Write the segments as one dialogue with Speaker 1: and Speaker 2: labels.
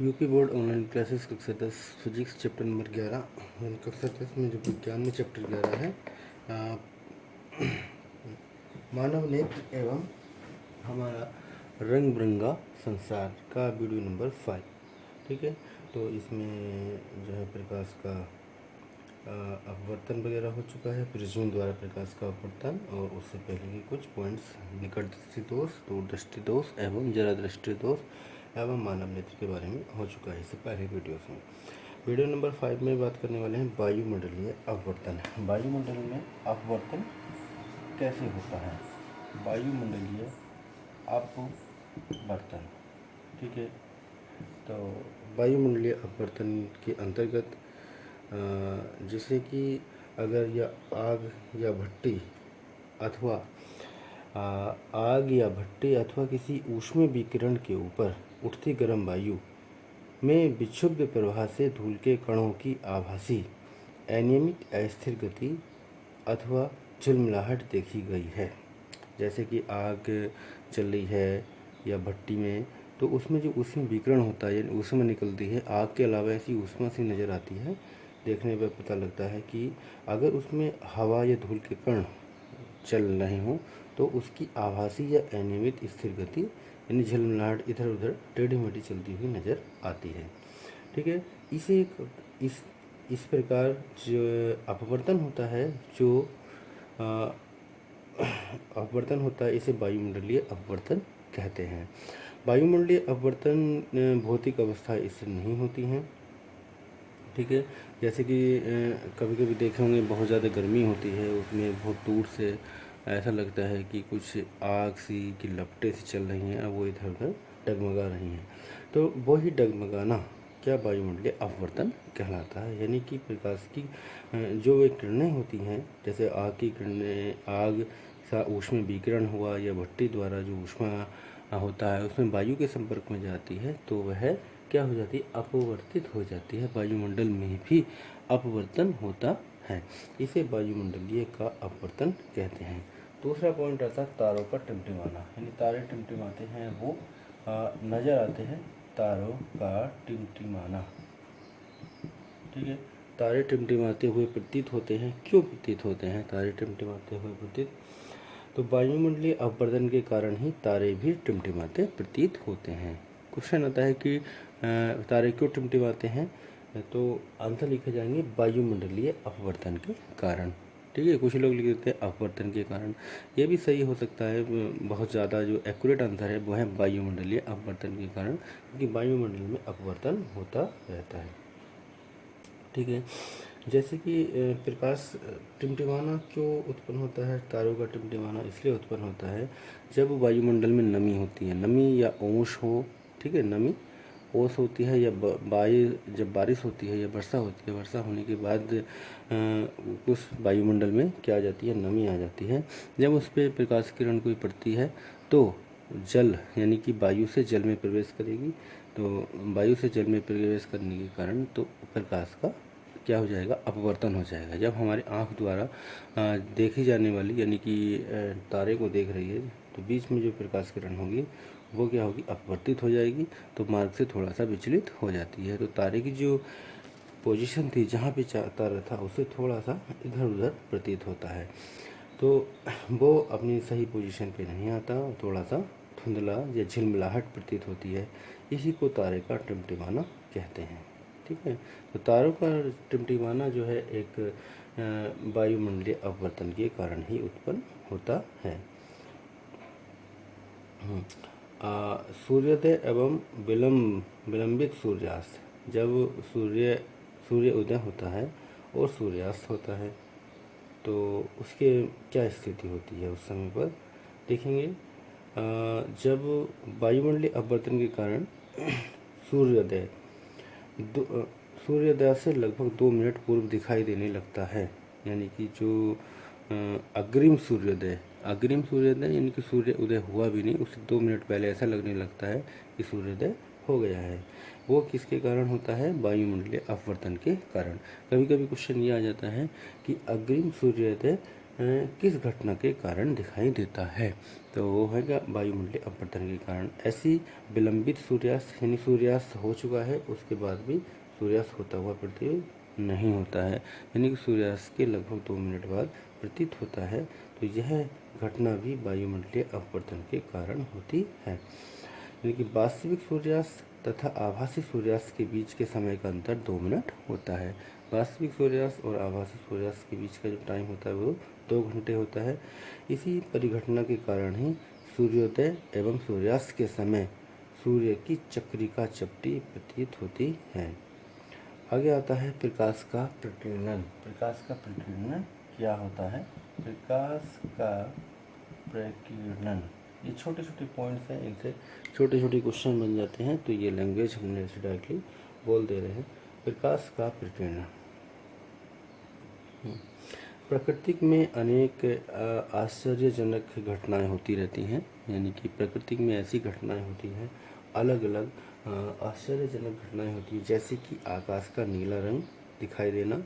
Speaker 1: UP board online classes कक्षा 10 physics chapter number 11। कक्षा 10 में जो विज्ञान में चैप्टर 11 है मानव नेत्र एवं हमारा रंग बिरंगा संसार का वीडियो नंबर 5। ठीक है, तो इसमें जो है प्रकाश का अपवर्तन वगैरह हो चुका है, प्रिज्म द्वारा प्रकाश का अपवर्तन, और उससे पहले के कुछ पॉइंट्स निकट दृष्टि दोष, दूर दृष्टि दोष एवं जरा दृष्टि दोष एवं मानव नेत्र के बारे में हो चुका है इससे पहले वीडियोस में। वीडियो नंबर 5 में बात करने वाले हैं वायुमंडलीय अपवर्तन। वायुमंडल में अपवर्तन कैसे होता है, वायुमंडलीय अपवर्तन। ठीक है, तो वायुमंडलीय अपवर्तन के अंतर्गत जैसे कि अगर यह आग या भट्टी अथवा किसी ऊष्मीय विकिरण के ऊपर उठती गर्म वायु में विक्षुब्ध प्रवाह से धूल के कणों की आभासी अनियमित अस्थिर गति अथवा झिलमिलाहट देखी गई है। जैसे कि आग चल रही है या भट्टी में, तो उसमें जो ऊष्मीय विकिरण होता है यानी ऊष्मा निकलती है, आग के अलावा ऐसी ऊष्मा सी नज़र आती है। देखने पर पता लगता है कि अगर उसमें हवा या धूल के कण चल रहे हों तो उसकी आभासी या अनियमित स्थिर गति यानी झिलमिलाहट इधर उधर टेढ़ी मेढ़ी चलती हुई नज़र आती है। ठीक है, इस प्रकार जो अपवर्तन होता है, अपवर्तन होता है, इसे वायुमंडलीय अपवर्तन कहते हैं। वायुमंडलीय अपवर्तन भौतिक अवस्था इससे नहीं होती हैं। ठीक है, जैसे कि कभी कभी देखे होंगे बहुत ज़्यादा गर्मी होती है, उसमें बहुत दूर से ऐसा लगता है कि कुछ आग सी की लपटें सी चल रही हैं और वो इधर उधर डगमगा रही हैं, तो वही डगमगाना क्या वायुमंडलीय अपवर्तन कहलाता है। यानी कि प्रकाश की जो वे किरणें होती हैं, जैसे आग की किरणें, आग सा ऊष्मीय विकिरण हुआ या भट्टी द्वारा जो ऊष्मा होता है उसमें वायु के संपर्क में जाती है तो वह क्या हो जाती है, अपवर्तित हो जाती है। वायुमंडल में भी अपवर्तन होता है, इसे वायुमंडलीय का अपवर्तन कहते हैं। दूसरा पॉइंट आता है तारों का टिमटिमाना, यानी तारे टिमटिमाते हैं, वो नज़र आते हैं, तारों का टिमटिमाना। ठीक है, तारे टिमटिमाते हुए प्रतीत होते हैं। क्यों प्रतीत होते हैं तारे टिमटिमाते हुए प्रतीत? तो वायुमंडलीय अपवर्तन के कारण ही तारे भी टिमटिमाते प्रतीत होते हैं। क्वेश्चन आता है कि तारे क्यों टिमटिमाते हैं, तो आंसर लिखे जाएंगे वायुमंडलीय अपवर्तन के कारण। ठीक है, कुछ लोग लिख देते हैं अपवर्तन के कारण, ये भी सही हो सकता है। बहुत ज़्यादा जो एक्यूरेट आंसर है वो है वायुमंडलीय अपवर्तन के कारण, क्योंकि वायुमंडल में अपवर्तन होता रहता है। ठीक है, जैसे कि प्रकाश टिमटिमाना क्यों उत्पन्न होता है, तारों का टिमटिमाना इसलिए उत्पन्न होता है जब वायुमंडल में नमी होती है, नमी या ओस हो। ठीक है, नमी ओस होती है, या जब बारिश होती है या वर्षा होती है, वर्षा होने के बाद उस वायुमंडल में क्या आ जाती है, नमी आ जाती है। जब उस पर प्रकाश किरण कोई पड़ती है तो जल यानी कि वायु से जल में प्रवेश करेगी, तो वायु से जल में प्रवेश करने के कारण तो प्रकाश का क्या हो जाएगा, अपवर्तन हो जाएगा। जब हमारे आँख द्वारा देखी जाने वाली यानी कि तारे को देख रही है, तो बीच में जो प्रकाश किरण होगी वो क्या होगी, अपवर्तित हो जाएगी, तो मार्ग से थोड़ा सा विचलित हो जाती है। तो तारे की जो पोजीशन थी जहाँ पे तारा था उससे थोड़ा सा इधर उधर प्रतीत होता है, तो वो अपनी सही पोजीशन पे नहीं आता, थोड़ा सा धुंधला या झिलमिलाहट प्रतीत होती है। इसी को तारे का टिमटिमाना कहते हैं। ठीक है, तो तारों का टिमटिमाना जो है एक वायुमंडलीय अपवर्तन के कारण ही उत्पन्न होता है। सूर्योदय एवं विलंबित सूर्यास्त, जब सूर्य उदय होता है और सूर्यास्त होता है तो उसके क्या स्थिति होती है उस समय पर देखेंगे। जब वायुमंडलीय अपवर्तन के कारण सूर्योदय सूर्योदय से लगभग 2 मिनट पूर्व दिखाई देने लगता है, यानी कि जो अग्रिम सूर्योदय यानी कि सूर्य उदय हुआ भी नहीं, उससे 2 मिनट पहले ऐसा लगने लगता है कि सूर्योदय हो गया है, वो किसके कारण होता है, वायुमंडलीय अपवर्तन के कारण। कभी कभी क्वेश्चन ये आ जाता है कि अग्रिम सूर्योदय किस घटना के कारण दिखाई देता है? तो वो है वायुमंडलीय अपवर्तन के कारण। ऐसी विलंबित सूर्यास्त, यानी सूर्यास्त हो चुका है उसके बाद भी सूर्यास्त होता हुआ प्रतीत नहीं होता है, यानी कि सूर्यास्त के लगभग 2 मिनट बाद प्रतीत होता है, तो यह घटना भी वायुमंडलीय अपवर्तन के कारण होती है। यानी कि वास्तविक सूर्यास्त तथा आभासी सूर्यास्त के बीच के समय का अंतर 2 मिनट होता है। वास्तविक सूर्यास्त और आभासी सूर्यास्त के बीच का जो टाइम होता है वो 2 घंटे होता है। इसी परिघटना के कारण ही सूर्योदय एवं सूर्यास्त के समय सूर्य की चक्रिका चपटी प्रतीत होती है। आगे आता है प्रकाश का प्रकीर्णन। प्रकाश का प्रकीर्णन क्या होता है? प्रकाश का प्रकीर्णन, ये छोटे छोटे पॉइंट्स हैं, इनसे छोटे छोटे क्वेश्चन बन जाते हैं, तो ये लैंग्वेज हमने ऐसे डायरेक्टली बोल दे रहे हैं। प्रकाश का प्रकीर्णन, प्रकृति में अनेक आश्चर्यजनक घटनाएं होती रहती हैं, यानी कि प्रकृति में ऐसी घटनाएं होती हैं, अलग अलग आश्चर्यजनक घटनाएं होती हैं, जैसे कि आकाश का नीला रंग दिखाई देना,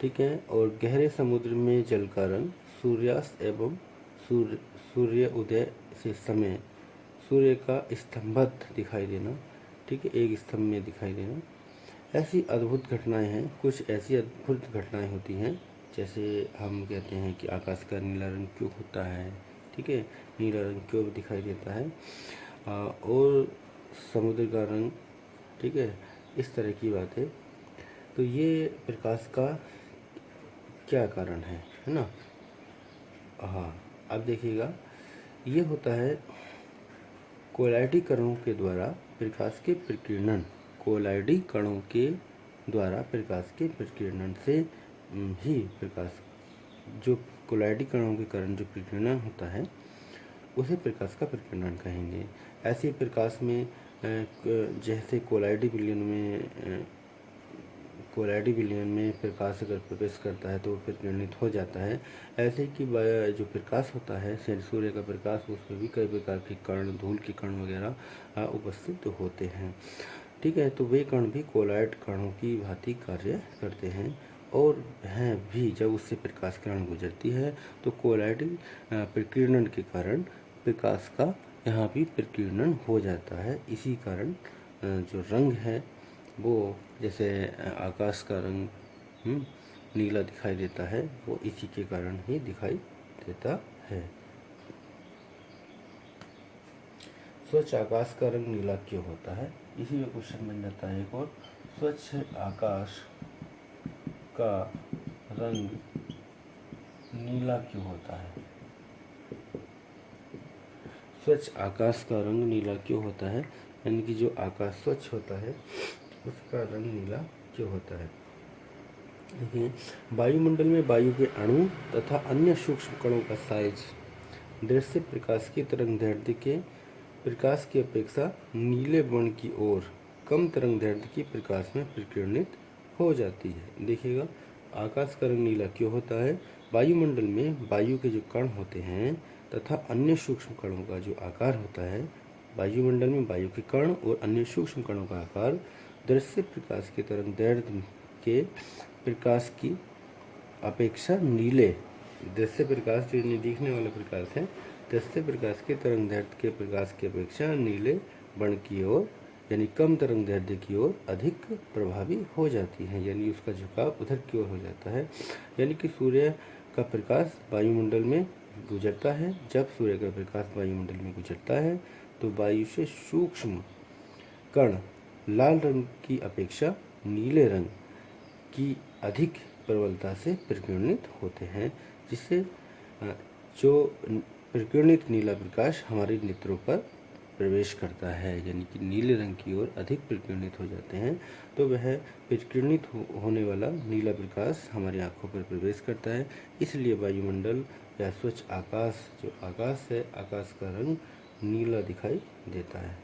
Speaker 1: ठीक है, और गहरे समुद्र में जल का रंग, सूर्यास्त एवं सूर्य उदय से समय सूर्य का स्तंभत दिखाई देना, ठीक है, एक स्तंभ में दिखाई देना। ऐसी अद्भुत घटनाएं हैं, कुछ ऐसी अद्भुत घटनाएं होती हैं, जैसे हम कहते हैं कि आकाश का नीला रंग क्यों होता है, ठीक है, नीला रंग क्यों दिखाई देता है, और समुद्र का रंग, ठीक है, इस तरह की बातें। तो ये प्रकाश का क्या कारण है ना? हाँ, अब देखिएगा, ये होता है कोलाइडी कणों के द्वारा प्रकाश के प्रकीर्णन। कोलाइडी कणों के द्वारा प्रकाश के प्रकीर्णन से ही प्रकाश, जो कोलाइडी कणों के कारण जो प्रकीर्णन होता है उसे प्रकाश का प्रकीर्णन कहेंगे। ऐसे प्रकाश में जैसे कोलाइडी विलयन में प्रकाश अगर प्रवेश करता है तो वो प्रकीर्णित हो जाता है। ऐसे कि जो प्रकाश होता है सूर्य का प्रकाश, उसमें भी कई प्रकार के कण, धूल के कण वगैरह उपस्थित होते हैं, ठीक है। तो वे कण भी कोलाइड कणों की भांति कार्य करते हैं और हैं भी। जब उससे प्रकाश किरण गुजरती है तो कोलाइडी प्रकीर्णन के कारण प्रकाश का यहाँ भी प्रकीर्णन हो जाता है। इसी कारण जो रंग है वो, जैसे आकाश का रंग नीला दिखाई देता है, वो इसी के कारण ही दिखाई देता है। स्वच्छ आकाश का रंग नीला क्यों होता है? इसी में क्वेश्चन बन जाता है एक और, स्वच्छ आकाश का रंग नीला क्यों होता है? स्वच्छ आकाश का रंग नीला क्यों होता है? यानी कि जो आकाश स्वच्छ होता है उसका रंग नीला क्यों होता है? देखिए, वायुमंडल में वायु के अणु तथा अन्य सूक्ष्म कणों का साइज दृश्य प्रकाश की तरंगदैर्ध्य के प्रकाश की अपेक्षा नीले वर्ण की ओर कम तरंगदैर्ध्य की प्रकाश में प्रकीर्णित हो जाती है। देखिएगा, आकाश का रंग नीला क्यों होता है? वायुमंडल में वायु के जो कण होते हैं तथा अन्य सूक्ष्म कणों का जो आकार होता है, वायुमंडल में वायु के कण और अन्य सूक्ष्म कणों का आकार दृश्य प्रकाश के तरंगदैर्ध्य के प्रकाश की अपेक्षा नीले, दृश्य प्रकाश जो दिखने वाला प्रकाश है, दृश्य प्रकाश के तरंगदैर्ध्य के प्रकाश की अपेक्षा नीले वर्ण की ओर, यानी कम तरंगदैर्ध्य की ओर अधिक प्रभावी हो जाती है, यानी उसका झुकाव उधर की ओर हो जाता है। यानी कि सूर्य का प्रकाश वायुमंडल में गुजरता है, जब सूर्य का प्रकाश वायुमंडल में गुजरता है तो वायु से सूक्ष्म कण लाल रंग की अपेक्षा नीले रंग की अधिक प्रबलता से प्रकीर्णित होते हैं, जिससे जो प्रकीर्णित नीला प्रकाश हमारे नेत्रों पर प्रवेश करता है, यानी कि नीले रंग की ओर अधिक प्रकीर्णित हो जाते हैं, तो वह प्रकीर्णित होने वाला नीला प्रकाश हमारी आंखों पर प्रवेश करता है। इसलिए वायुमंडल या स्वच्छ आकाश, जो आकाश है, आकाश का रंग नीला दिखाई देता है।